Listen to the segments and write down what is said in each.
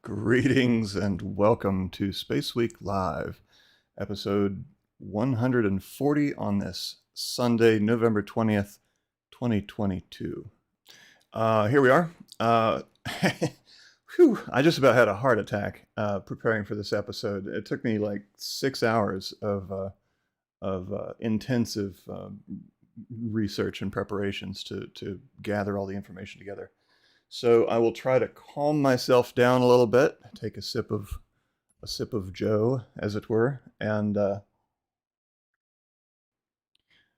Greetings and welcome to SpaceWeek Live, episode 140 on this Sunday, November 20th, 2022. Here we are. I just about had a heart attack preparing for this episode. It took me like 6 hours of intensive research and preparations to gather all the information together. So I will try to calm myself down a little bit, take a sip of Joe, as it were, and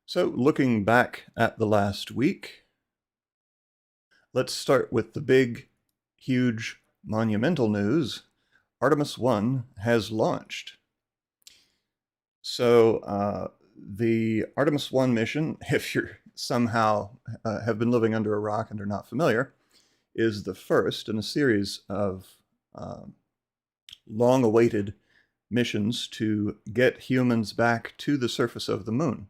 so looking back at the last week, let's start with the big, huge, monumental news. Artemis 1 has launched. So the Artemis 1 mission, if you're somehow have been living under a rock and are not familiar, is the first in a series of long-awaited missions to get humans back to the surface of the moon.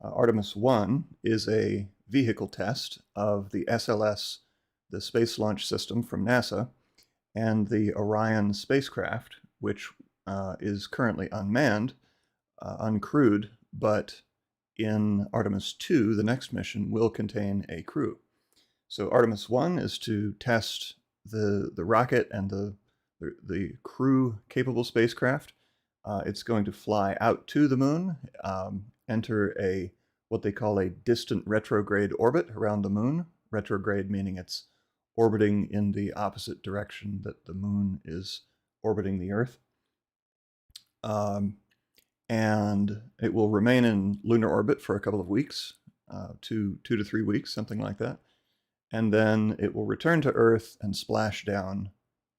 Artemis 1 is a vehicle test of the SLS, the Space Launch System from NASA, and the Orion spacecraft, which is currently unmanned, uncrewed, but in Artemis 2, the next mission will contain a crew. So Artemis 1 is to test the rocket and the crew-capable spacecraft. It's going to fly out to the moon, enter what they call a distant retrograde orbit around the moon. Retrograde meaning it's orbiting in the opposite direction that the moon is orbiting the Earth. And it will remain in lunar orbit for a couple of weeks, 2 to 3 weeks, something like that. And then it will return to Earth and splash down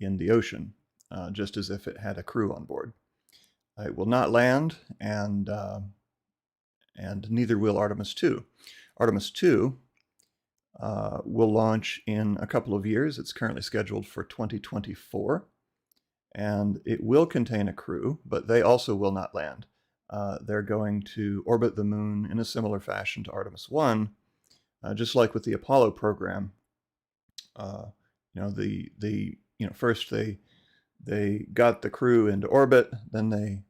in the ocean, just as if it had a crew on board. It will not land, and neither will Artemis 2. Artemis 2 will launch in a couple of years. It's currently scheduled for 2024, and it will contain a crew, but they also will not land. They're going to orbit the moon in a similar fashion to Artemis 1, just like with the Apollo program. First they got the crew into orbit, then they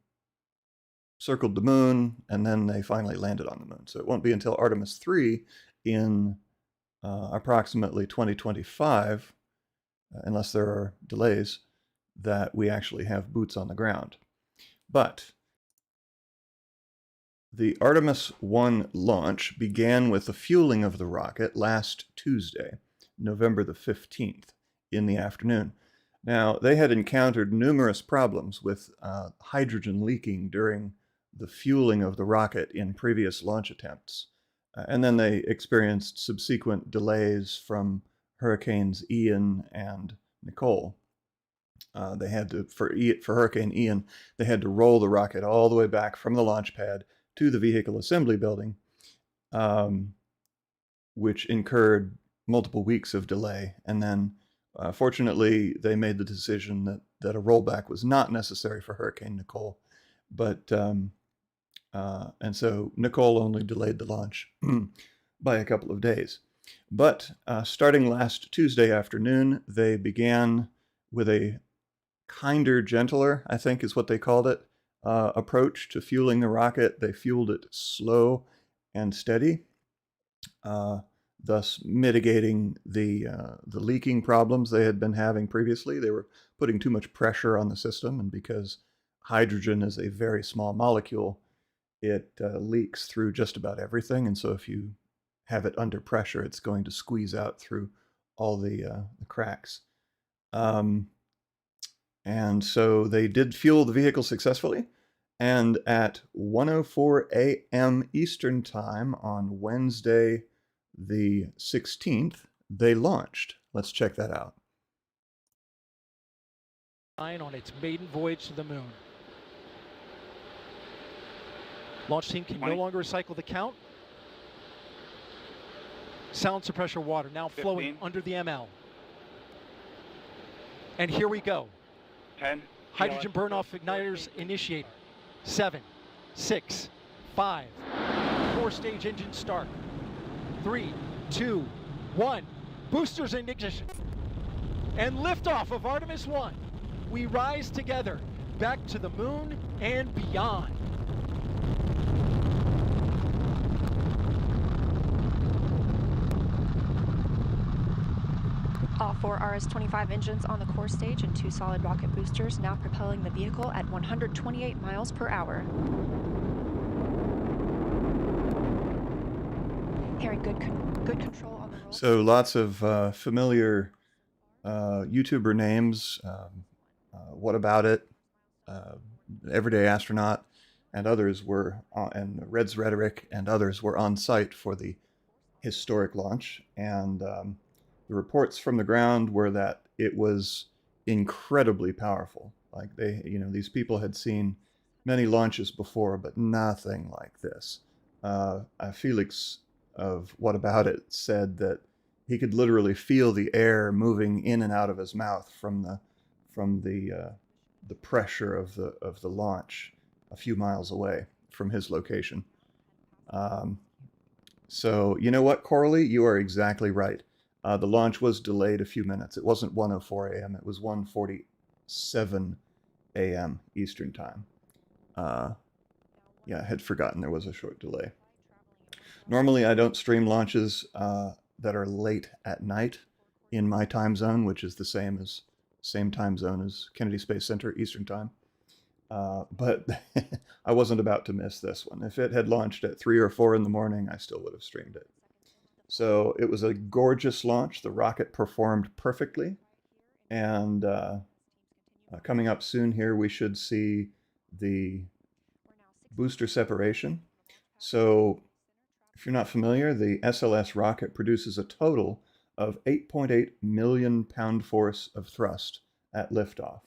circled the moon, and then they finally landed on the moon. So it won't be until Artemis 3 in approximately 2025, unless there are delays, that we actually have boots on the ground. But the Artemis 1 launch began with the fueling of the rocket last Tuesday, November the 15th, in the afternoon. Now, they had encountered numerous problems with hydrogen leaking during the fueling of the rocket in previous launch attempts. And then they experienced subsequent delays from Hurricanes Ian and Nicole. They had to, for Hurricane Ian, they had to roll the rocket all the way back from the launch pad to the vehicle assembly building, which incurred multiple weeks of delay. And then, fortunately, they made the decision that a rollback was not necessary for Hurricane Nicole. But and so Nicole only delayed the launch by a couple of days. But starting last Tuesday afternoon, they began with a kinder, gentler, I think is what they called it, approach to fueling the rocket. They fueled it slow and steady, thus mitigating the leaking problems they had been having previously. They were putting too much pressure on the system, and because hydrogen is a very small molecule, it leaks through just about everything. And so if you have it under pressure, it's going to squeeze out through all the cracks. And so they did fuel the vehicle successfully. And at 1:04 a.m. Eastern Time on Wednesday, the 16th, they launched. Let's check that out. On its maiden voyage to the moon. Launch team can no longer recycle the count. Sound suppressor water now 15. Flowing under the ML. And here we go. 10. Hydrogen burn-off igniters initiated. 7, 6, 5, 4. core stage engine start. 3, 2, 1. Boosters in ignition. And liftoff of Artemis 1. We rise together back to the moon and beyond. All 4 RS-25 engines on the core stage and 2 solid rocket boosters now propelling the vehicle at 128 miles per hour. Hearing good control on the roll. So lots of familiar YouTuber names. What About It, Everyday Astronaut, and others were, and Red's Rhetoric and others were on site for the historic launch. And the reports from the ground were that it was incredibly powerful. Like these people had seen many launches before, but nothing like this. Felix of What About It said that he could literally feel the air moving in and out of his mouth from the pressure of the launch a few miles away from his location. So you know what, Corley, you are exactly right. The launch was delayed a few minutes. It wasn't 1:04 a.m. It was 1:47 a.m. Eastern time. Yeah, I had forgotten there was a short delay. Normally, I don't stream launches that are late at night in my time zone, which is the same time zone as Kennedy Space Center Eastern time. But I wasn't about to miss this one. If it had launched at 3 or 4 in the morning, I still would have streamed it. So it was a gorgeous launch. The rocket performed perfectly. And coming up soon here, we should see the booster separation. So if you're not familiar, the SLS rocket produces a total of 8.8 million pound-force of thrust at liftoff.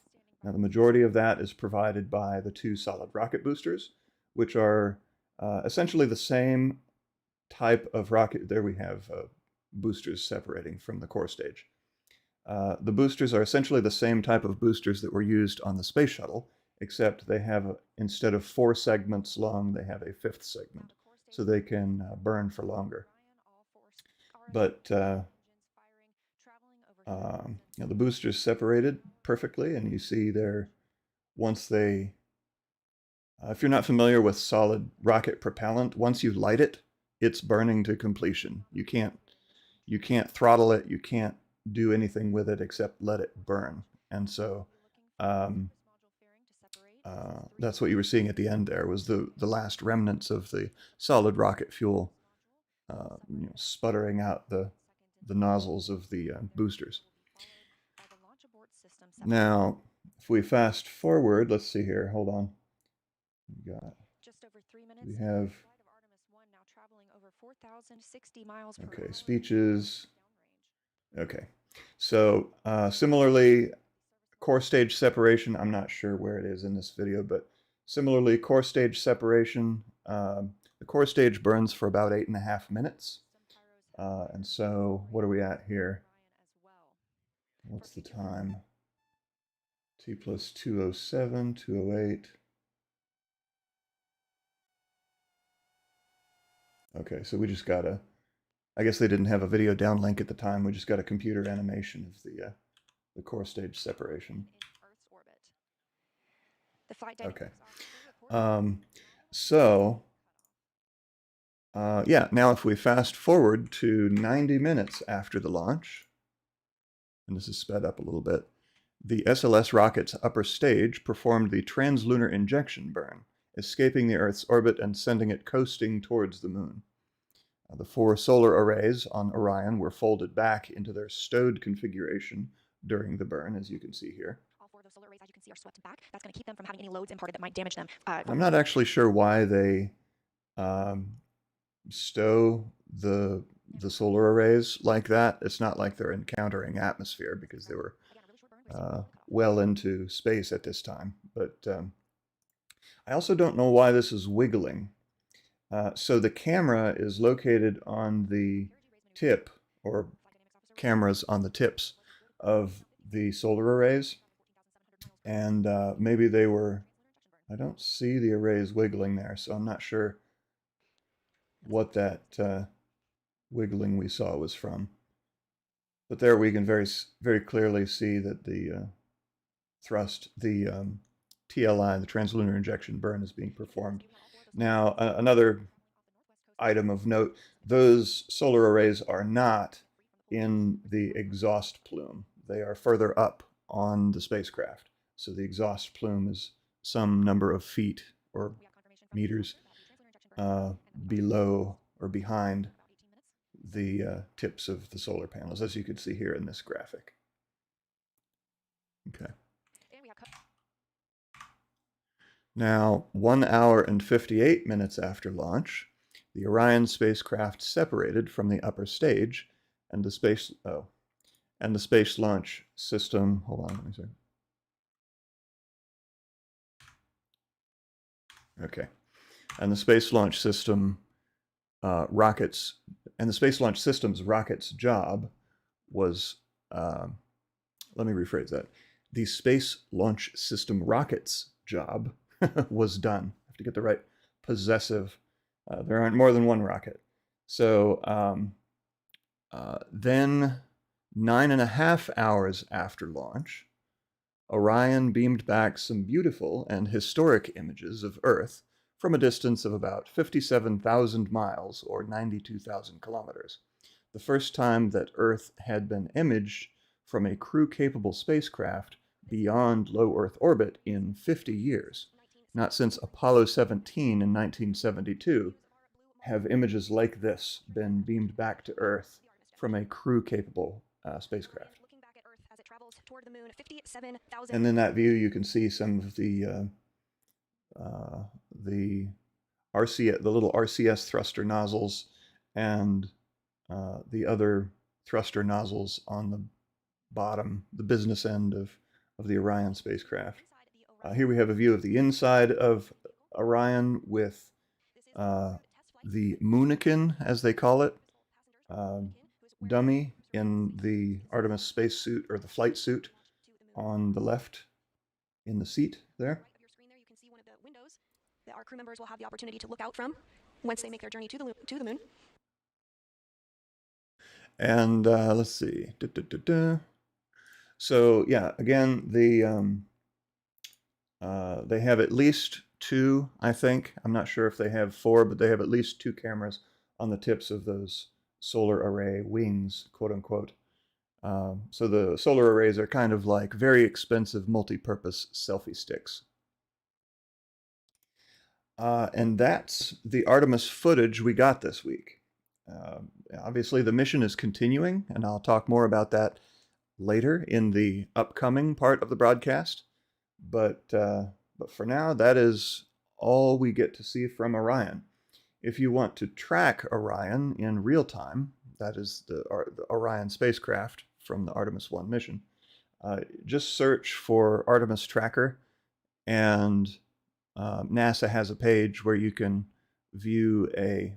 Now, the majority of that is provided by the 2 solid rocket boosters, which are essentially the same type of rocket. There we have boosters separating from the core stage. The boosters are essentially the same type of boosters that were used on the space shuttle, except they have, instead of 4 segments long, they have a 5th segment, so they can burn for longer. But the boosters separated perfectly, and you see there, once they, if you're not familiar with solid rocket propellant, once you light it, it's burning to completion. You can't throttle it. You can't do anything with it except let it burn. And so that's what you were seeing at the end there, was the last remnants of the solid rocket fuel sputtering out the nozzles of the boosters. Now, if we fast forward, let's see here. Hold on. We got. Just over 3 minutes. We have. Now traveling over 4,060 miles per Okay, hour. speeches. Okay, so similarly, core stage separation. I'm not sure where it is in this video, but similarly, core stage separation. The core stage burns for about 8.5 minutes. And so what are we at here? What's the time? T plus 207, 208. Okay, so we just got a, I guess they didn't have a video downlink at the time. We just got a computer animation of the core stage separation. Okay. Yeah, now if we fast forward to 90 minutes after the launch, and this is sped up a little bit, the SLS rocket's upper stage performed the translunar injection burn, escaping the Earth's orbit and sending it coasting towards the moon. The 4 solar arrays on Orion were folded back into their stowed configuration during the burn, as you can see here. All 4 of those solar arrays, as you can see, are swept back. That's going to keep them from having any loads imparted that might damage them. I'm not actually sure why they stow the solar arrays like that. It's not like they're encountering atmosphere, because they were well into space at this time. But I also don't know why this is wiggling. So the camera is located on the tip, or cameras on the tips of the solar arrays. And maybe they were, I don't see the arrays wiggling there, so I'm not sure what that wiggling we saw was from. But there we can very clearly see that the thrust, the TLI, the translunar injection burn, is being performed. Now, another item of note, those solar arrays are not in the exhaust plume. They are further up on the spacecraft. So the exhaust plume is some number of feet or meters below or behind the tips of the solar panels, as you can see here in this graphic. Okay. Now, 1 hour and 58 minutes after launch, the Orion spacecraft separated from the upper stage, and the space launch system. Hold on, let me see. Okay, and the space launch system rockets, and the space launch system's rocket's job was. Let me rephrase that. The space launch system rocket's job was done. I have to get the right possessive. There aren't more than one rocket. So then 9.5 hours after launch, Orion beamed back some beautiful and historic images of Earth from a distance of about 57,000 miles or 92,000 kilometers. The first time that Earth had been imaged from a crew-capable spacecraft beyond low Earth orbit in 50 years. Not since Apollo 17 in 1972 have images like this been beamed back to Earth from a crew-capable spacecraft. And in that view, you can see some of the little RCS thruster nozzles and the other thruster nozzles on the bottom, the business end of the Orion spacecraft. Here we have a view of the inside of Orion with the moonikin, as they call it, dummy in the Artemis spacesuit, or the flight suit, on the left in the seat there. You can see one of the windows that our crew members will have the opportunity to look out from once they make their journey to the moon. And let's see. So yeah, again, they have at least two, I think. I'm not sure if they have four, but they have at least two cameras on the tips of those solar array wings, quote unquote. So the solar arrays are kind of like very expensive multi-purpose selfie sticks. And that's the Artemis footage we got this week. Obviously, the mission is continuing, and I'll talk more about that later in the upcoming part of the broadcast. But for now, that is all we get to see from Orion. If you want to track Orion in real time, that is the Orion spacecraft from the Artemis 1 mission, just search for Artemis Tracker, and NASA has a page where you can view a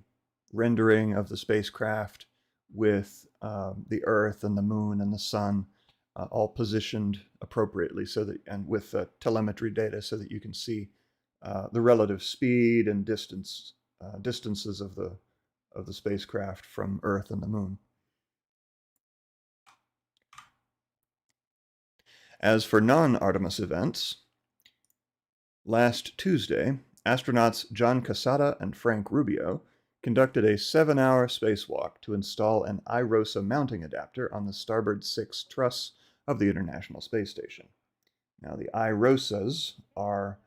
rendering of the spacecraft with the Earth and the Moon and the Sun all positioned appropriately, so that, and with telemetry data, so that you can see the relative speed and distances of the spacecraft from Earth and the Moon. As for non-Artemis events, last Tuesday, astronauts John Casada and Frank Rubio conducted a 7-hour spacewalk to install an iROSA mounting adapter on the starboard 6 truss of the International Space Station. Now, the iROSAs are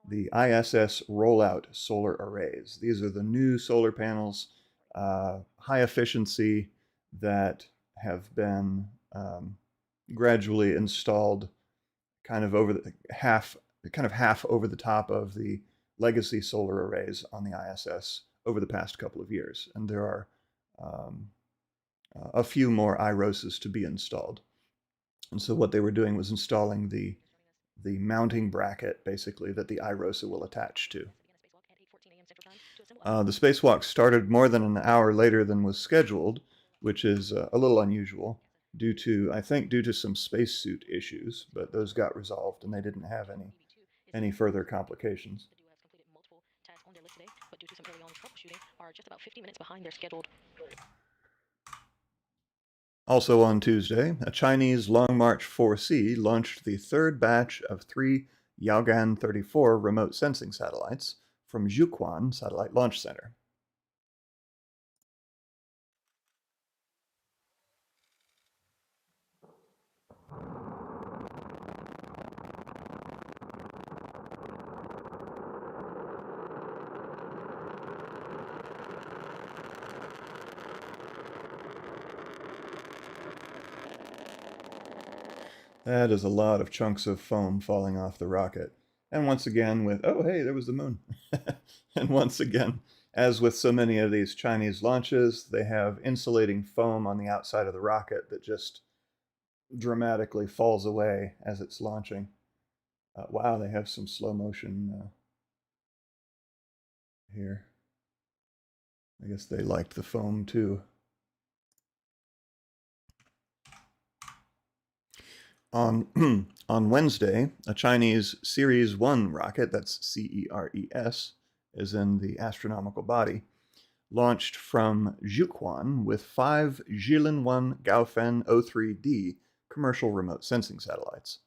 the ISS rollout solar arrays. These are the new solar panels, high efficiency, that have been gradually installed kind of half over the top of the legacy solar arrays on the ISS over the past couple of years. And there are a few more iROSAs to be installed. And so what they were doing was installing the mounting bracket, basically, that the iROSA will attach to. The spacewalk started more than an hour later than was scheduled, which is a little unusual, I think due to some spacesuit issues, but those got resolved and they didn't have any further complications. just about 50 minutes behind their scheduled. Also on Tuesday, a Chinese Long March 4C launched the third batch of 3 Yaogan 34 remote sensing satellites from Jiuquan Satellite Launch Center. That is a lot of chunks of foam falling off the rocket. And once again with, oh hey, there was the moon. And once again, as with so many of these Chinese launches, they have insulating foam on the outside of the rocket that just dramatically falls away as it's launching. Wow, they have some slow motion here. I guess they liked the foam too. On Wednesday, a Chinese Series 1 rocket, that's CERES, is in the astronomical body, launched from Jiuquan with 5 Jilin 1 Gaofen 03D commercial remote sensing satellites.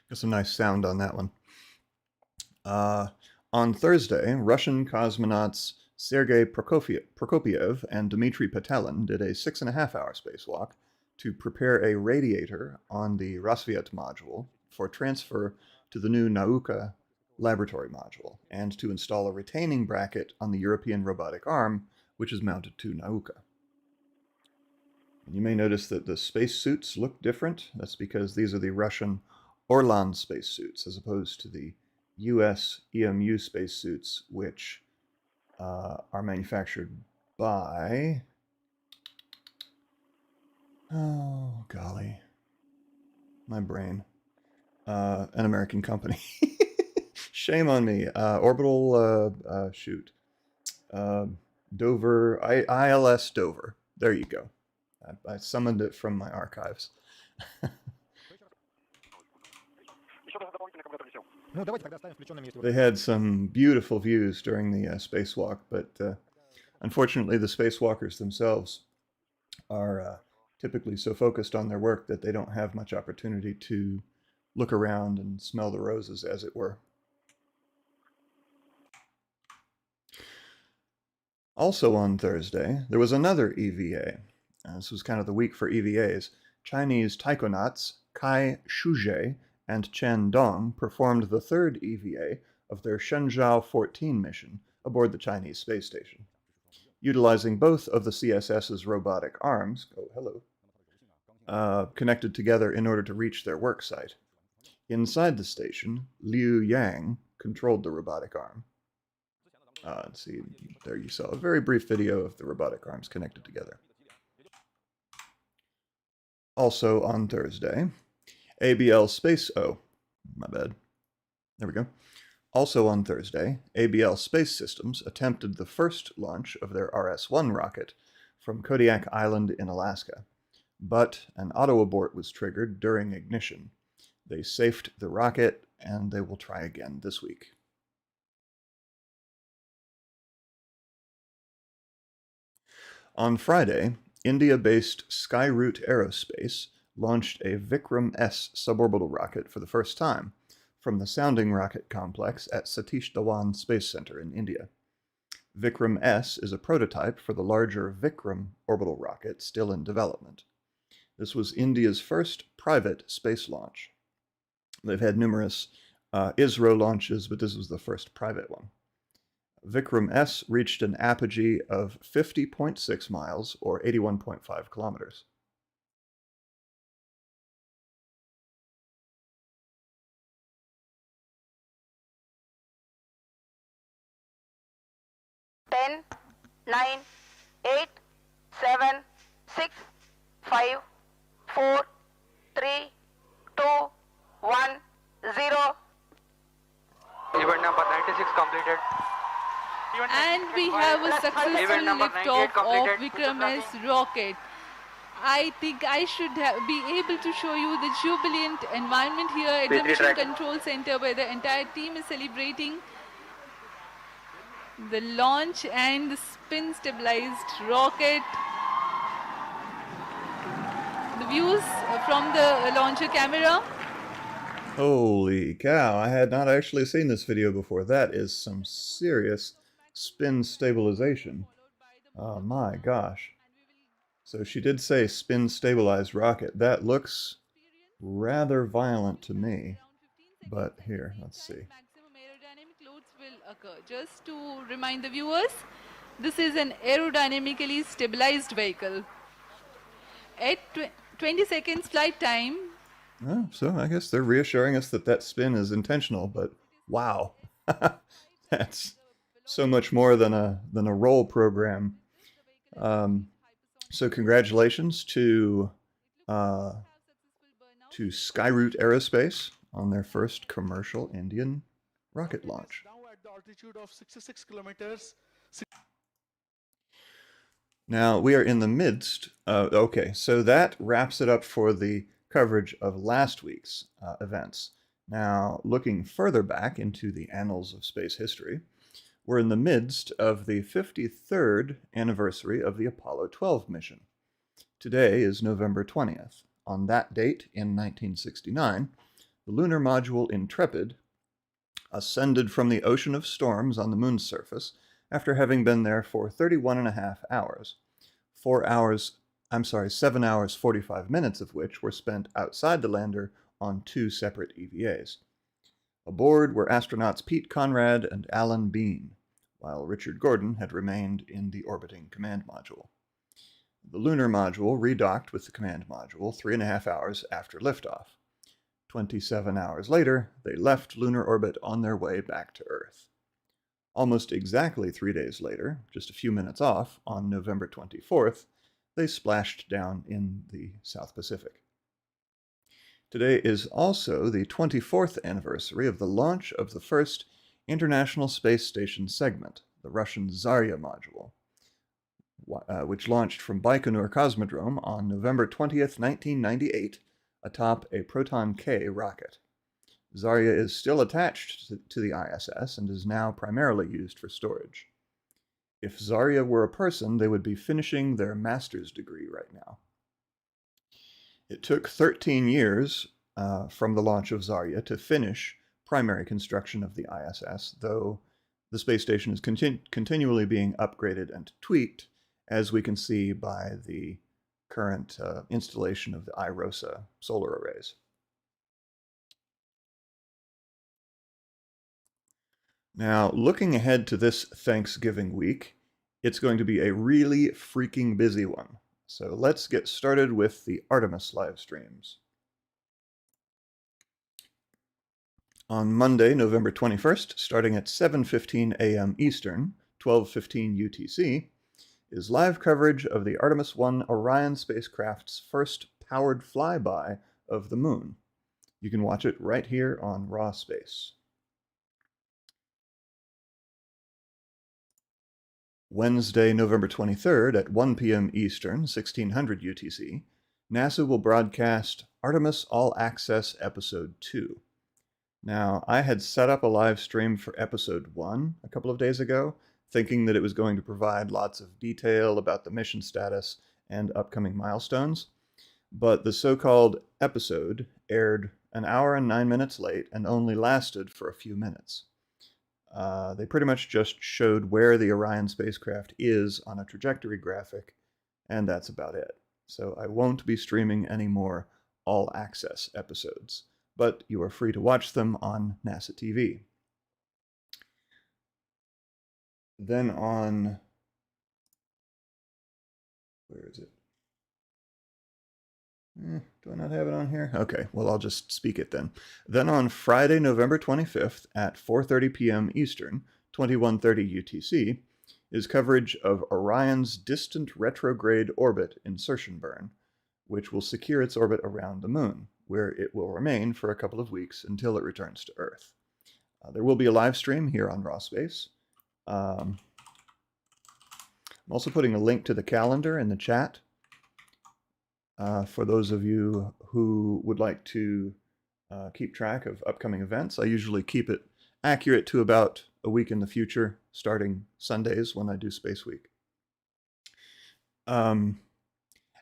Got some nice sound on that one. On Thursday, Russian cosmonauts Sergei Prokopiev and Dmitry Petelin did a 6.5-hour spacewalk to prepare a radiator on the Rassvet module for transfer to the new Nauka laboratory module, and to install a retaining bracket on the European robotic arm, which is mounted to Nauka. And you may notice that the spacesuits look different. That's because these are the Russian Orlan spacesuits, as opposed to the US EMU spacesuits, which are manufactured by, oh golly, my brain, an American company. Shame on me. Orbital, Dover, ILS Dover. There you go. I summoned it from my archives. They had some beautiful views during the spacewalk, but unfortunately the spacewalkers themselves are typically so focused on their work that they don't have much opportunity to look around and smell the roses, as it were. Also on Thursday, there was another EVA. This was kind of the week for EVAs. Chinese taikonauts Kai Shuzhe and Chen Dong performed the third EVA of their Shenzhou 14 mission aboard the Chinese space station. Utilizing both of the CSS's robotic arms, connected together in order to reach their work site. Inside the station, Liu Yang controlled the robotic arm. Let's see, there you saw a very brief video of the robotic arms connected together. Also on Thursday, ABL Space... Oh, my bad. There we go. Also on Thursday, ABL Space Systems attempted the first launch of their RS-1 rocket from Kodiak Island in Alaska, but an auto-abort was triggered during ignition. They safed the rocket, and they will try again this week. On Friday, India-based Skyroot Aerospace launched a Vikram-S suborbital rocket for the first time from the Sounding Rocket Complex at Satish Dhawan Space Center in India. Vikram-S is a prototype for the larger Vikram orbital rocket still in development. This was India's first private space launch. They've had numerous ISRO launches, but this was the first private one. Vikram S reached an apogee of 50.6 miles, or 81.5 kilometers. Ten, 9, 8, 7, 6, 5, 4, 3, 2, 1, 0. Event number 96 completed. And we have a successful Event number liftoff 98 of completed. Vikram S rocket. I think I should be able to show you the jubilant environment here at the P3 Mission track. Control Center, where the entire team is celebrating the launch and the spin stabilized rocket. The views from the launcher camera. Holy cow, I had not actually seen this video before. That is some serious spin stabilization. Oh my gosh. So she did say spin stabilized rocket. That looks rather violent to me. But here, let's see. Maximum aerodynamic loads will occur. Just to remind the viewers, this is an aerodynamically stabilized vehicle. At 20 seconds flight time. Oh, so I guess they're reassuring us that that spin is intentional, but wow. That's so much more than a roll program. So congratulations to Skyroot Aerospace on their first commercial Indian rocket launch. Now at the altitude of 66 kilometers. Now we are in the midst of, okay, so that wraps it up for the coverage of last week's events. Now, looking further back into the annals of space history, we're in the midst of the 53rd anniversary of the Apollo 12 mission. Today is November 20th. On that date, in 1969, the lunar module Intrepid ascended from the ocean of storms on the moon's surface after having been there for 31.5 hours. 7 hours 45 minutes of which were spent outside the lander on 2 separate EVAs. Aboard were astronauts Pete Conrad and Alan Bean, while Richard Gordon had remained in the orbiting command module. The lunar module redocked with the command module 3.5 hours after liftoff. 27 hours later, they left lunar orbit on their way back to Earth. Almost exactly 3 days later, just a few minutes off, on November 24th, they splashed down in the South Pacific. Today is also the 24th anniversary of the launch of the first International Space Station segment, the Russian Zarya module, which launched from Baikonur Cosmodrome on November 20th, 1998, atop a Proton K rocket. Zarya is still attached to the ISS and is now primarily used for storage. If Zarya were a person, they would be finishing their master's degree right now. It took 13 years from the launch of Zarya to finish primary construction of the ISS, though the space station is continually being upgraded and tweaked, as we can see by the current installation of the iROSA solar arrays. Now, looking ahead to this Thanksgiving week, it's going to be a really freaking busy one. So let's get started with the Artemis live streams. On Monday, November 21st, starting at 7:15 a.m. Eastern, 12:15 UTC, is live coverage of the Artemis 1 Orion spacecraft's first powered flyby of the moon. You can watch it right here on Raw Space. Wednesday, November 23rd at 1 p.m. Eastern, 1600 UTC, NASA will broadcast Artemis All Access Episode 2. Now, I had set up a live stream for Episode 1 a couple of days ago, thinking that it was going to provide lots of detail about the mission status and upcoming milestones, but the so-called episode aired an hour and 9 minutes late and only lasted for a few minutes. They pretty much just showed where the Orion spacecraft is on a trajectory graphic, and that's about it. So I won't be streaming any more all-access episodes. but you are free to watch them on NASA TV. Then on, where is it? Do I not have it on here? Okay, well, I'll just speak it then. Then on Friday, November 25th at 4:30 p.m. Eastern, 21:30 UTC, is coverage of Orion's distant retrograde orbit insertion burn, which will secure its orbit around the Moon, where it will remain for a couple of weeks until it returns to Earth. There will be a live stream here on Raw Space. I'm also putting a link to the calendar in the chat for those of you who would like to keep track of upcoming events. I usually keep it accurate to about a week in the future, starting Sundays when I do SpaceWeek.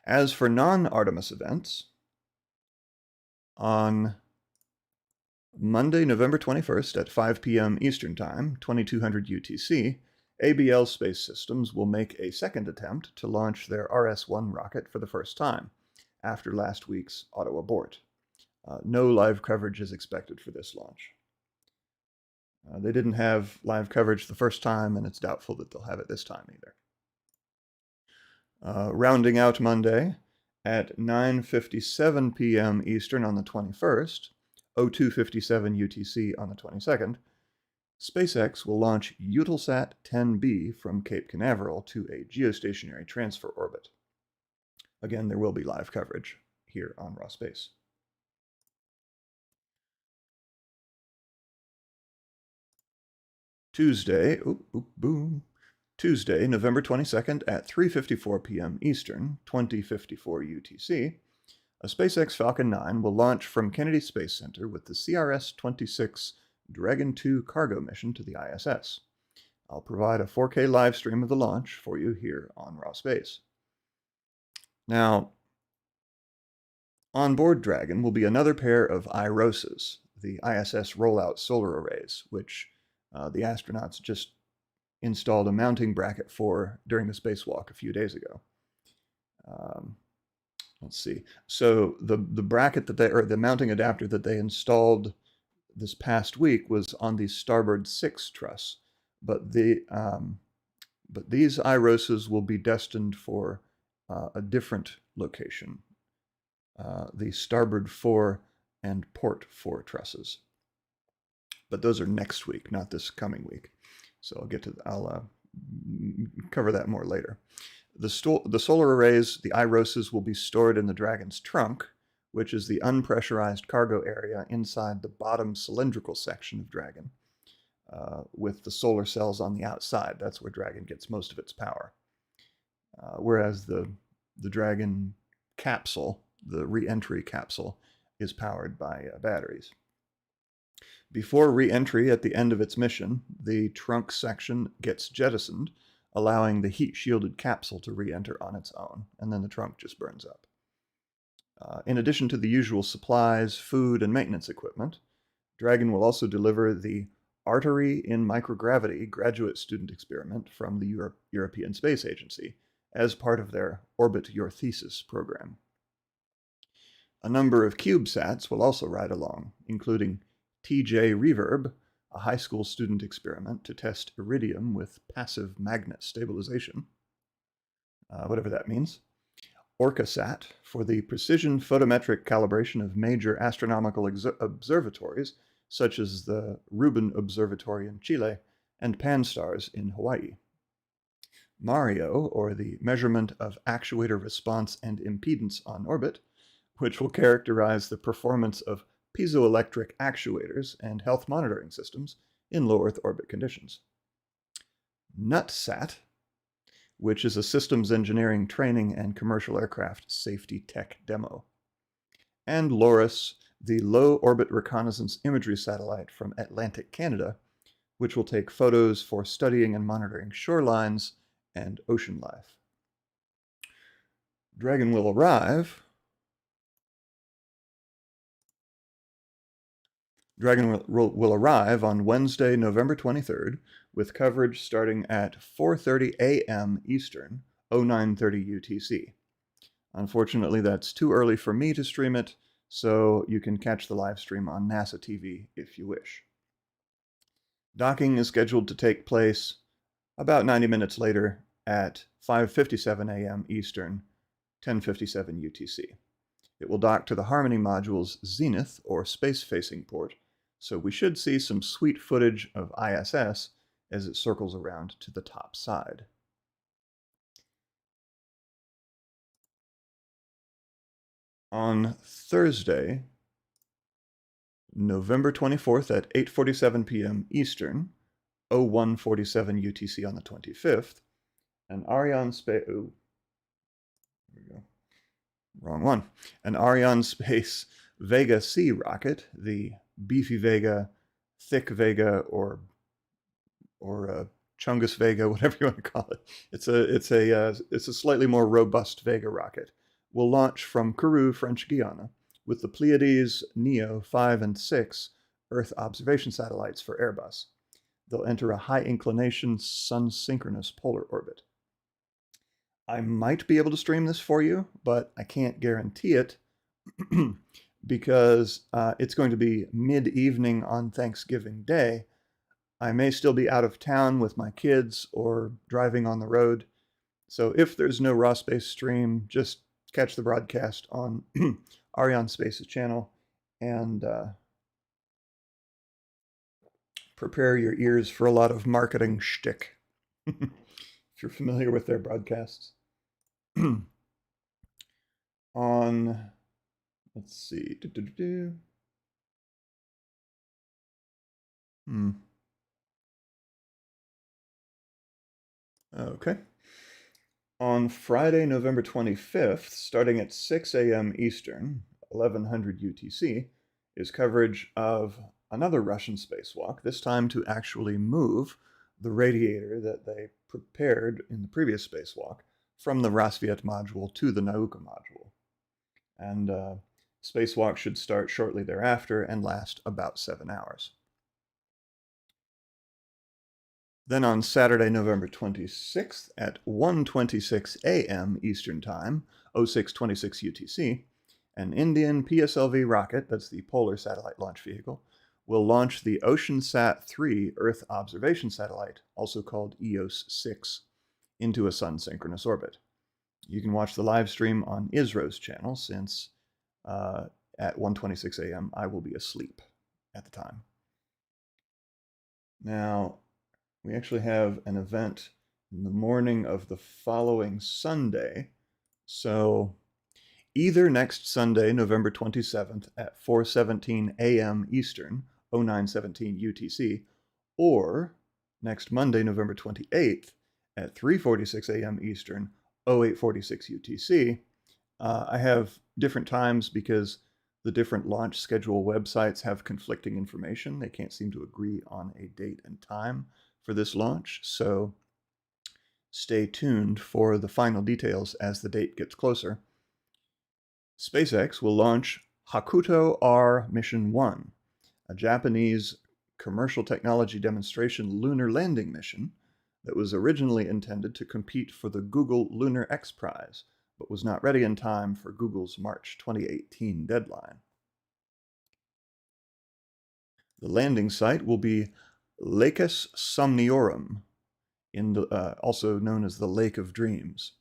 As for non-Artemis events, on Monday, November 21st at 5 p.m. Eastern Time, 2200 UTC, ABL Space Systems will make a second attempt to launch their RS-1 rocket for the first time, after last week's auto abort. No live coverage is expected for this launch. They didn't have live coverage the first time, and it's doubtful that they'll have it this time either. Rounding out Monday, at 9:57 p.m. Eastern on the 21st, 0257 UTC on the 22nd, SpaceX will launch Eutelsat 10B from Cape Canaveral to a geostationary transfer orbit. Again, there will be live coverage here on Raw Space. Tuesday, Tuesday, November 22nd at 3:54 p.m. Eastern, 2054 UTC, a SpaceX Falcon 9 will launch from Kennedy Space Center with the CRS-26 Dragon 2 cargo mission to the ISS. I'll provide a 4K live stream of the launch for you here on Raw Space. Now, on board Dragon will be another pair of IROSs, the ISS rollout solar arrays, which the astronauts just installed a mounting bracket for during the spacewalk a few days ago. Let's see. So the bracket that the mounting adapter that they installed this past week was on the starboard 6 truss, but these IROSs will be destined for a different location, the starboard 4 and port 4 trusses. But those are next week, not this coming week. So I'll cover that more later. The solar arrays, the IROSs, will be stored in the Dragon's trunk, which is the unpressurized cargo area inside the bottom cylindrical section of Dragon, with the solar cells on the outside. That's where Dragon gets most of its power. Whereas the Dragon capsule, the re-entry capsule, is powered by batteries. Before re-entry at the end of its mission, the trunk section gets jettisoned, allowing the heat-shielded capsule to re-enter on its own, and then the trunk just burns up. In addition to the usual supplies, food, and maintenance equipment, Dragon will also deliver the Artery in Microgravity graduate student experiment from the European Space Agency as part of their Orbit Your Thesis program. A number of CubeSats will also ride along, including TJ Reverb, a high school student experiment to test iridium with passive magnet stabilization, whatever that means. OrcaSat for the precision photometric calibration of major astronomical observatories, such as the Rubin Observatory in Chile and Pan-STARRS in Hawaii. Mario, or the measurement of actuator response and impedance on orbit, which will characterize the performance of piezoelectric actuators and health monitoring systems in low Earth orbit conditions. NutSat, which is a systems engineering training and commercial aircraft safety tech demo. And LORIS, the low orbit reconnaissance imagery satellite from Atlantic Canada, which will take photos for studying and monitoring shorelines and ocean life. Dragon will arrive on Wednesday, November 23rd, with coverage starting at 4:30 a.m. Eastern, 0930 UTC. Unfortunately, that's too early for me to stream it, so you can catch the live stream on NASA TV if you wish. Docking is scheduled to take place about 90 minutes later at 5:57 a.m. Eastern, 10:57 UTC. It will dock to the Harmony module's zenith, or space-facing port, so we should see some sweet footage of ISS as it circles around to the top side. On Thursday, November 24th at 8:47 p.m. Eastern, 01:47 UTC on the 25th, an Ariane Space... Oh, there we go. Wrong one. An Ariane Space Vega C rocket, the Beefy Vega, Thick Vega, or Chungus Vega, whatever you want to call it. It's a slightly more robust Vega rocket. Will launch from Kourou, French Guiana, with the Pleiades NEO 5 and 6 Earth observation satellites for Airbus. They'll enter a high-inclination sun-synchronous polar orbit. I might be able to stream this for you, but I can't guarantee it because it's going to be mid-evening on Thanksgiving Day. I may still be out of town with my kids or driving on the road. So if there's no raw space stream, just catch the broadcast on Ariane Space's channel and prepare your ears for a lot of marketing shtick. If you're familiar with their broadcasts. On, let's see. Okay. On Friday, November 25th, starting at 6 a.m. Eastern, 1100 UTC, is coverage of another Russian spacewalk, this time to actually move the radiator that they prepared in the previous spacewalk from the Rassvet module to the Nauka module. And spacewalk should start shortly thereafter and last about 7 hours. Then on Saturday, November 26th at 1:26 a.m. Eastern Time, 06:26 UTC, an Indian PSLV rocket, that's the Polar Satellite Launch Vehicle, will launch the OceanSat-3 Earth Observation Satellite, also called EOS-6, into a sun-synchronous orbit. You can watch the live stream on ISRO's channel since at 1:26 a.m. I will be asleep at the time. Now, we actually have an event in the morning of the following Sunday. So either next Sunday, November 27th at 4:17 a.m. Eastern, 09:17 UTC, or next Monday, November 28th at 3:46 a.m. Eastern, 08:46 UTC. I have different times because the different launch schedule websites have conflicting information. They can't seem to agree on a date and time for this launch, so stay tuned for the final details as the date gets closer. SpaceX will launch Hakuto R Mission 1, a Japanese commercial technology demonstration lunar landing mission that was originally intended to compete for the Google Lunar X Prize, but was not ready in time for Google's March 2018 deadline. The landing site will be Lacus Somniorum, also known as the Lake of Dreams.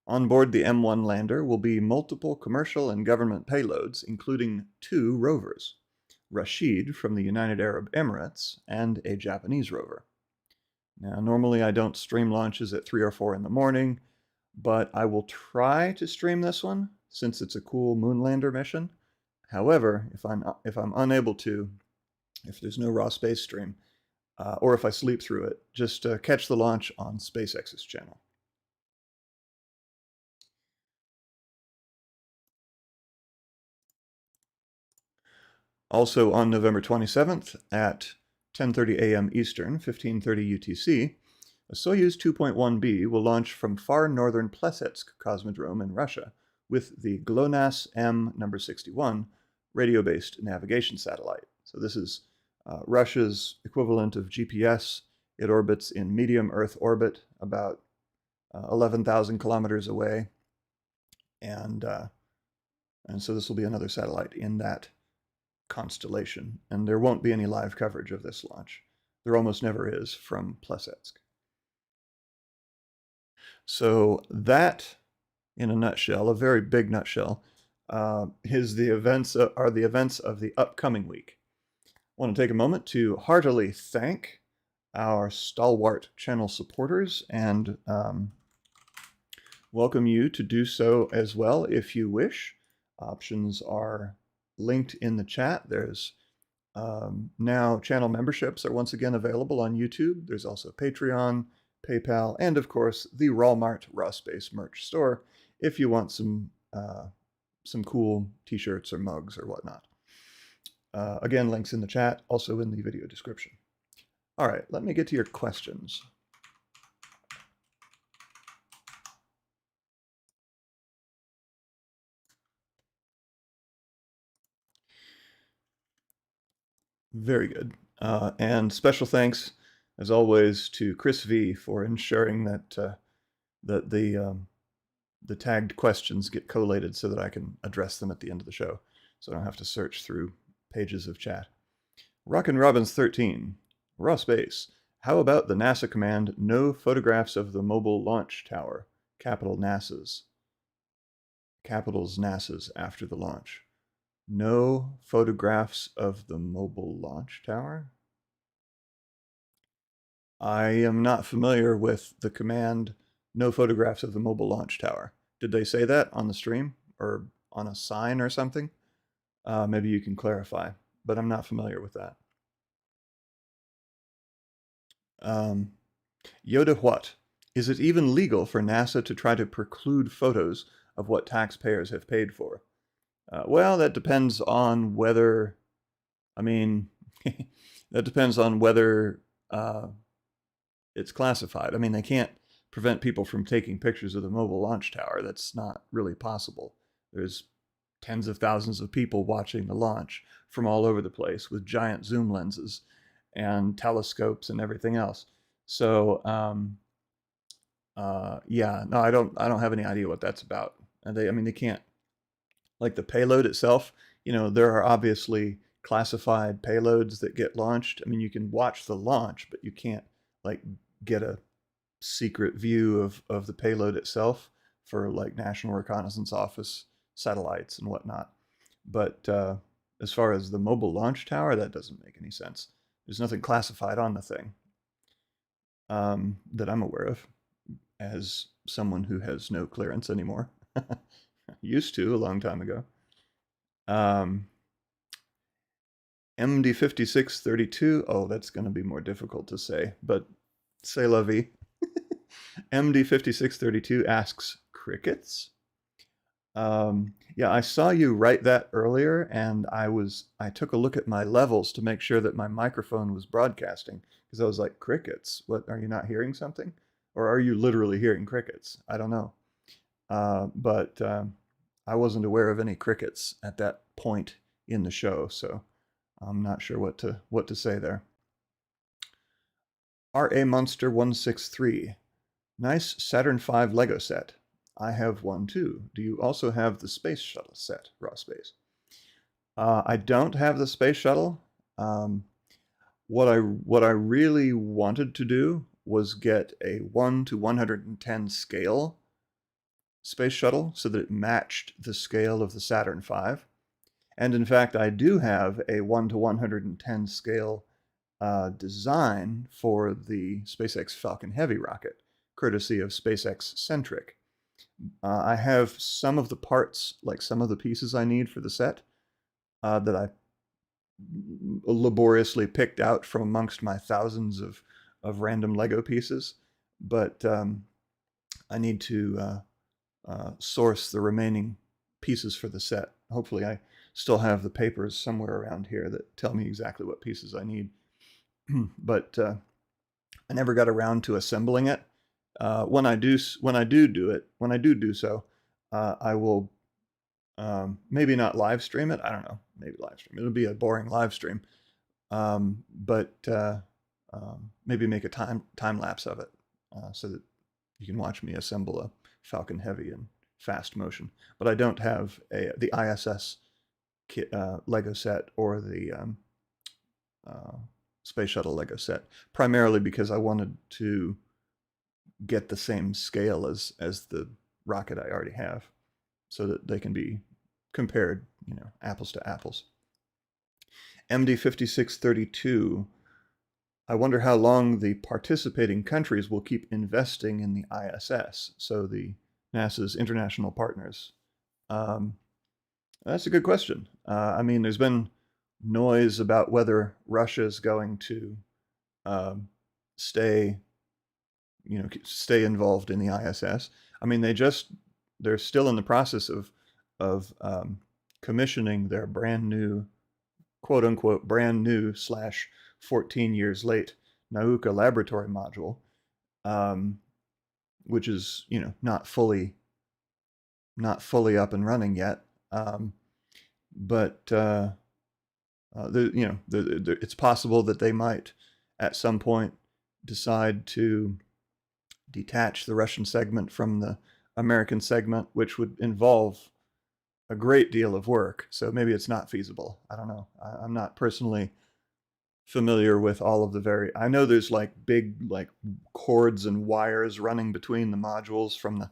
On board the M1 lander will be multiple commercial and government payloads, including 2 rovers, Rashid from the United Arab Emirates and a Japanese rover. Now, normally I don't stream launches at 3 or 4 in the morning, but I will try to stream this one since it's a cool moonlander mission. However, if I'm unable to, if there's no raw space stream, or if I sleep through it, just catch the launch on SpaceX's channel. Also on November 27th at 10:30 a.m. Eastern, 15:30 UTC, a Soyuz 2.1B will launch from far northern Plesetsk Cosmodrome in Russia with the GLONASS M number 61 radio-based navigation satellite. So this is Russia's equivalent of GPS. It orbits in medium Earth orbit, about 11,000 kilometers away, and And so this will be another satellite in that constellation. And there won't be any live coverage of this launch. There almost never is from Plesetsk. So that, in a nutshell, a very big nutshell, is the events are the events of the upcoming week. I want to take a moment to heartily thank our stalwart channel supporters and welcome you to do so as well if you wish. Options are linked in the chat. There's now channel memberships are once again available on YouTube. There's also Patreon, PayPal, and of course the Walmart Raw Space merch store if you want some cool t-shirts or mugs or whatnot. Again, links in the chat, also in the video description. All right, let me get to your questions. Very good. And special thanks, as always, to Chris V for ensuring that that the tagged questions get collated so that I can address them at the end of the show, so I don't have to search through pages of chat. Rockin' Robbins 13, Raw Space. How about the NASA command, no photographs of the mobile launch tower, capitals NASA's after the launch. No photographs of the mobile launch tower? I am not familiar with the command, no photographs of the mobile launch tower. Did they say that on the stream or on a sign or something? Maybe you can clarify, but I'm not familiar with that. Yoda what? Is it even legal for NASA to try to preclude photos of what taxpayers have paid for? Well, that depends on whether, that depends on whether it's classified. I mean, they can't prevent people from taking pictures of the mobile launch tower. That's not really possible. There's tens of thousands of people watching the launch from all over the place with giant zoom lenses and telescopes and everything else. So, yeah, no, I don't have any idea what that's about. And they can't, like the payload itself, there are obviously classified payloads that get launched. I mean, you can watch the launch, but you can't like get a secret view of the payload itself for like National Reconnaissance Office satellites and whatnot. But as far as the mobile launch tower, that doesn't make any sense. There's nothing classified on the thing that I'm aware of as someone who has no clearance anymore. Used to a long time ago. MD5632, oh, that's going to be more difficult to say, but say la vie. MD5632 asks, crickets? Yeah, I saw you write that earlier, and I took a look at my levels to make sure that my microphone was broadcasting, because I was like, crickets? What, are you not hearing something? Or are you literally hearing crickets? I don't know. But I wasn't aware of any crickets at that point in the show, so I'm not sure what to say there. RA Monster 163. Nice Saturn V Lego set. I have one too. Do you also have the space shuttle set, Raw Space? I don't have the space shuttle. What I really wanted to do was get a 1:110 scale space shuttle so that it matched the scale of the Saturn V. And in fact, I do have a 1:110 scale design for the SpaceX Falcon Heavy rocket, courtesy of SpaceX Centric. I have some of the parts, like some of the pieces I need for the set, that I laboriously picked out from amongst my thousands of random Lego pieces, but I need to source the remaining pieces for the set. Hopefully I still have the papers somewhere around here that tell me exactly what pieces I need. But I never got around to assembling it. When I do so, I will maybe not live stream it. I don't know. Maybe live stream. It'll be a boring live stream, but maybe make a time lapse of it so that you can watch me assemble a Falcon Heavy fast motion. But I don't have the ISS Lego set or the Space Shuttle Lego set, primarily because I wanted to get the same scale as the rocket I already have, so that they can be compared, apples to apples. MD5632, I wonder how long the participating countries will keep investing in the ISS, so the NASA's international partners. That's a good question. I mean, there's been noise about whether Russia is going to stay involved in the ISS. I mean, they're still in the process of commissioning their brand new, quote unquote, brand new / 14 years late Nauka laboratory module, which is not fully up and running yet. But it's possible that they might at some point decide to detach the Russian segment from the American segment, which would involve a great deal of work. So maybe it's not feasible. I don't know. I'm not personally familiar with all of the I know there's like big cords and wires running between the modules from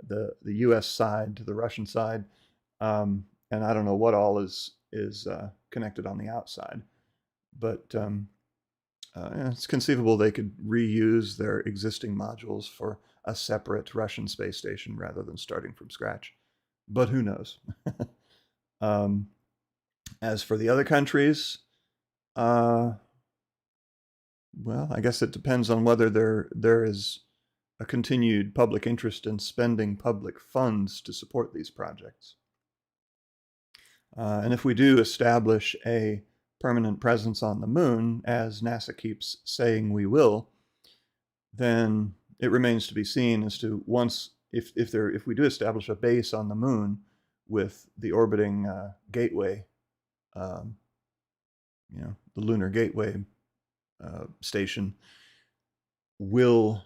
the US side to the Russian side, and I don't know what all is connected on the outside, but it's conceivable they could reuse their existing modules for a separate Russian space station rather than starting from scratch. But who knows? As for the other countries, well, I guess it depends on whether there is a continued public interest in spending public funds to support these projects. And if we do establish a permanent presence on the moon, as NASA keeps saying we will, then it remains to be seen as to if we do establish a base on the moon with the orbiting gateway, the lunar gateway station, will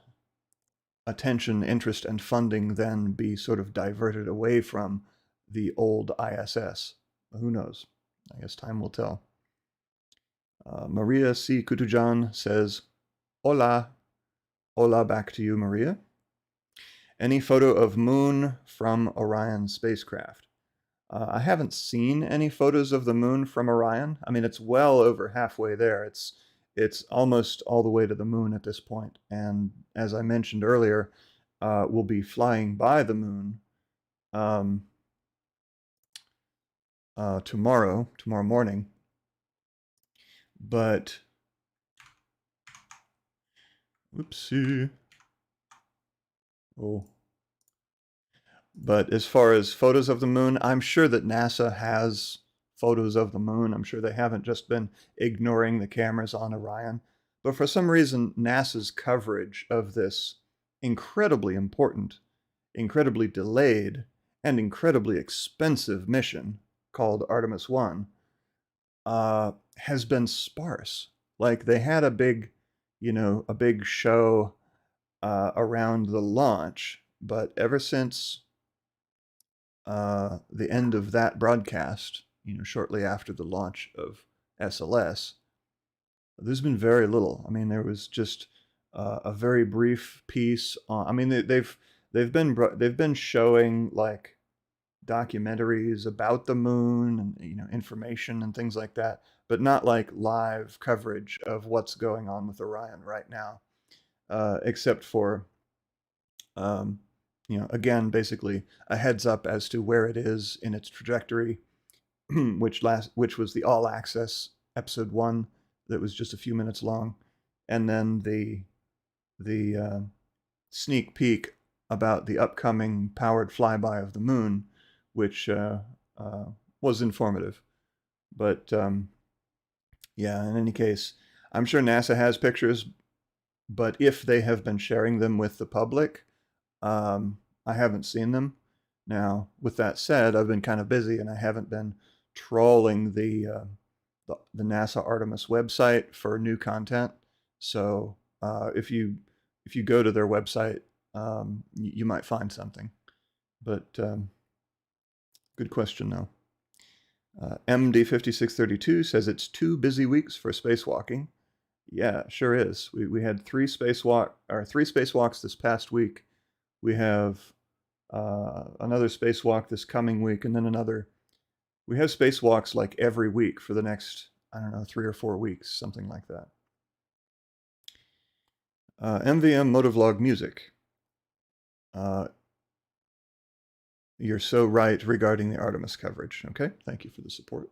attention, interest, and funding then be sort of diverted away from the old ISS? Who knows? I guess time will tell. Maria C. Kutujan says, Hola. Hola back to you, Maria. Any photo of moon from Orion spacecraft? I haven't seen any photos of the moon from Orion. I mean, it's well over halfway there. It's almost all the way to the moon at this point. And as I mentioned earlier, we'll be flying by the moon tomorrow morning. But, whoopsie. Oh. But as far as photos of the moon, I'm sure that NASA has photos of the moon. I'm sure they haven't just been ignoring the cameras on Orion. But for some reason, NASA's coverage of this incredibly important, incredibly delayed, and incredibly expensive mission called Artemis 1 has been sparse. Like, they had a big show around the launch, but ever since the end of that broadcast, shortly after the launch of SLS, there's been very little. I mean, there was just a very brief piece on. I mean, they've been showing like documentaries about the moon and information and things like that, but not like live coverage of what's going on with Orion right now, except for again, basically a heads up as to where it is in its trajectory, which was the All Access episode 1 that was just a few minutes long, and then the sneak peek about the upcoming powered flyby of the moon, which was informative. But yeah, in any case, I'm sure NASA has pictures, but if they have been sharing them with the public, I haven't seen them. Now, with that said, I've been kind of busy and I haven't been trawling the NASA Artemis website for new content. So if you go to their website, you might find something. But good question, though. MD5632 says it's 2 busy weeks for spacewalking. Yeah, sure is. We had 3 spacewalks this past week. We have another spacewalk this coming week, and then another. We have spacewalks like every week for the next, I don't know, 3 or 4 weeks, something like that. MVM Motovlog Music. You're so right regarding the Artemis coverage. Okay, thank you for the support.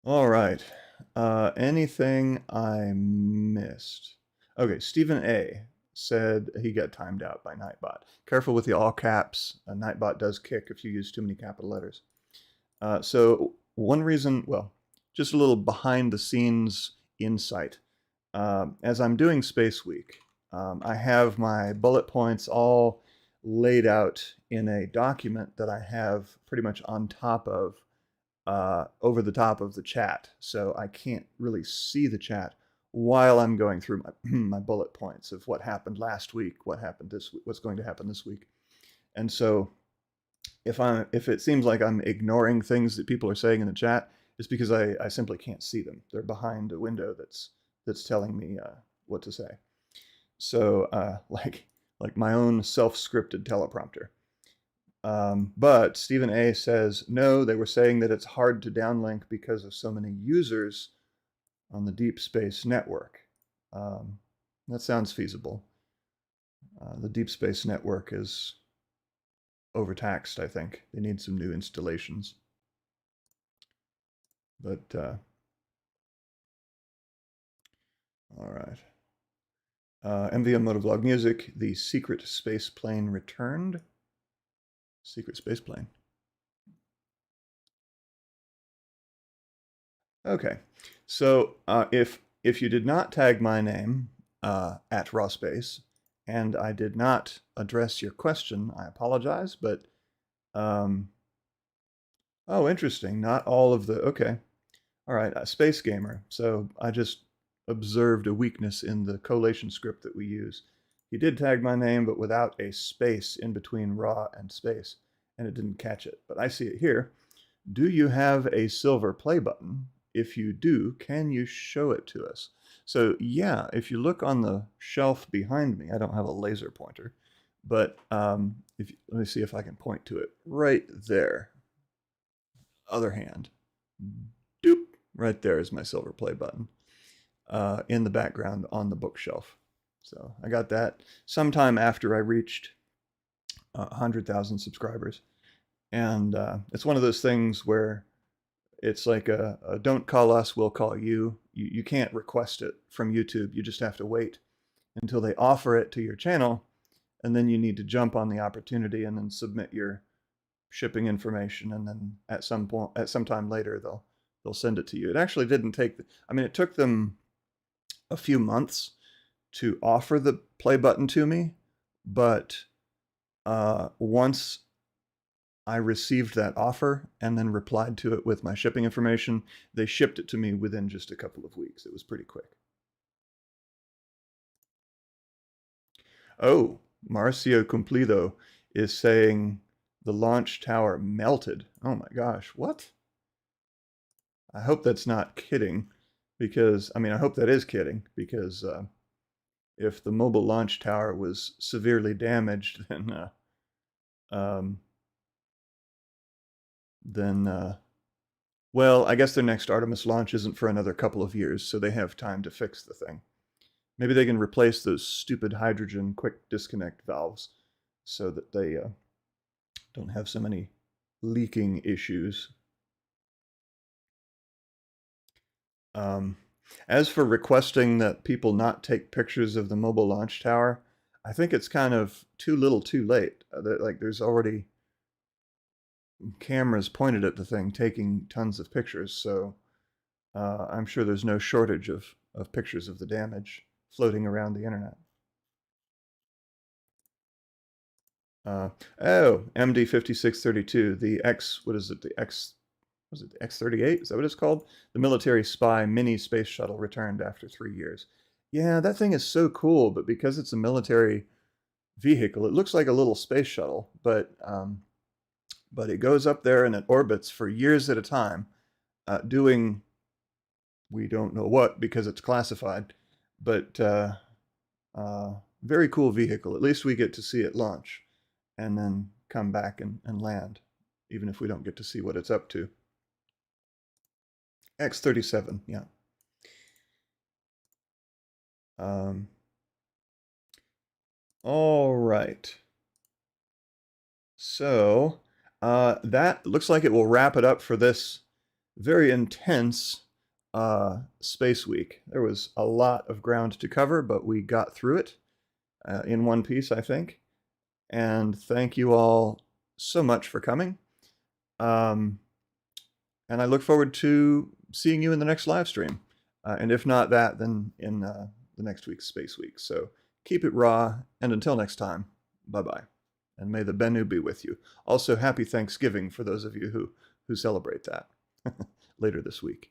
All right. Anything I missed? Okay, Stephen A. said he got timed out by Nightbot. Careful with the all caps. Nightbot does kick if you use too many capital letters. So one reason, well, just a little behind the scenes insight. As I'm doing SpaceWeek, I have my bullet points all laid out in a document that I have pretty much on top of, over the top of the chat. So I can't really see the chat while I'm going through my bullet points of what happened last week, what happened this week, what's going to happen this week. And so if it seems like I'm ignoring things that people are saying in the chat, it's because I simply can't see them. They're behind a window that's telling me what to say. So like my own self-scripted teleprompter. But Stephen A. says, no, they were saying that it's hard to downlink because of so many users on the Deep Space Network. That sounds feasible. The Deep Space Network is overtaxed, I think. They need some new installations. But, all right. MVM Motovlog Music, the secret space plane returned. Secret space plane. Okay, so if you did not tag my name at raw space, and I did not address your question, I apologize. But oh, interesting. Not all of the okay. All right, Space Gamer. So I just observed a weakness in the collation script that we use. He did tag my name, but without a space in between raw and space, and it didn't catch it. But I see it here. Do you have a silver play button? If you do, can you show it to us? So yeah, if you look on the shelf behind me, I don't have a laser pointer, but let me see if I can point to it right there. Other hand. Doop. Right there is my silver play button in the background on the bookshelf. So I got that sometime after I reached 100,000 subscribers. And it's one of those things where it's like a don't call us, we'll call you. You can't request it from YouTube. You just have to wait until they offer it to your channel. And then you need to jump on the opportunity and then submit your shipping information. And then at some point, at some time later, they'll send it to you. It actually didn't take, I mean, it took them a few months to offer the play button to me. But once I received that offer and then replied to it with my shipping information, they shipped it to me within just a couple of weeks. It was pretty quick. Oh, Marcio Cumplido is saying the launch tower melted. Oh my gosh, what? I hope that's not kidding, because, I mean, I hope that is kidding, because if the mobile launch tower was severely damaged, then well, I guess their next Artemis launch isn't for another couple of years, so they have time to fix the thing. Maybe they can replace those stupid hydrogen quick disconnect valves so that they don't have so many leaking issues. As for requesting that people not take pictures of the mobile launch tower, I think it's kind of too little too late. Like, there's already cameras pointed at the thing taking tons of pictures, so I'm sure there's no shortage of pictures of the damage floating around the internet. Oh, MD5632, the was it the X-38? Is that what it's called? The military spy mini space shuttle returned after 3 years. Yeah, that thing is so cool, but because it's a military vehicle, it looks like a little space shuttle, but it goes up there and it orbits for years at a time, doing we don't know what because it's classified, but very cool vehicle. At least we get to see it launch and then come back and land, even if we don't get to see what it's up to. X-37, yeah. All right. So that looks like it will wrap it up for this very intense Space Week. There was a lot of ground to cover, but we got through it in one piece, I think. And thank you all so much for coming. And I look forward to seeing you in the next live stream. And if not that, then in the next week's Space Week. So keep it raw, and until next time, bye-bye. And may the Bennu be with you. Also, happy Thanksgiving for those of you who celebrate that later this week.